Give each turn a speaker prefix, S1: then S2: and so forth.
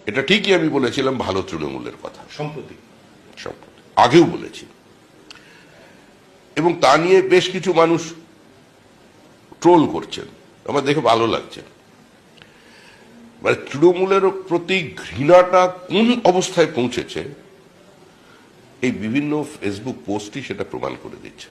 S1: এটা ঠিকই আমি বলেছিলাম ভালো তৃণমূলের কথা,
S2: সম্প্রতি
S1: আগেও বলেছি, এবং তা নিয়ে বেশ কিছু মানুষ ট্রোল করছেন, আমার দেখে ভালো লাগছে। মানে তৃণমূলের প্রতি ঘৃণাটা কোন অবস্থায় পৌঁছেছে এই বিভিন্ন ফেসবুক পোস্টই সেটা প্রমাণ করে দিচ্ছে।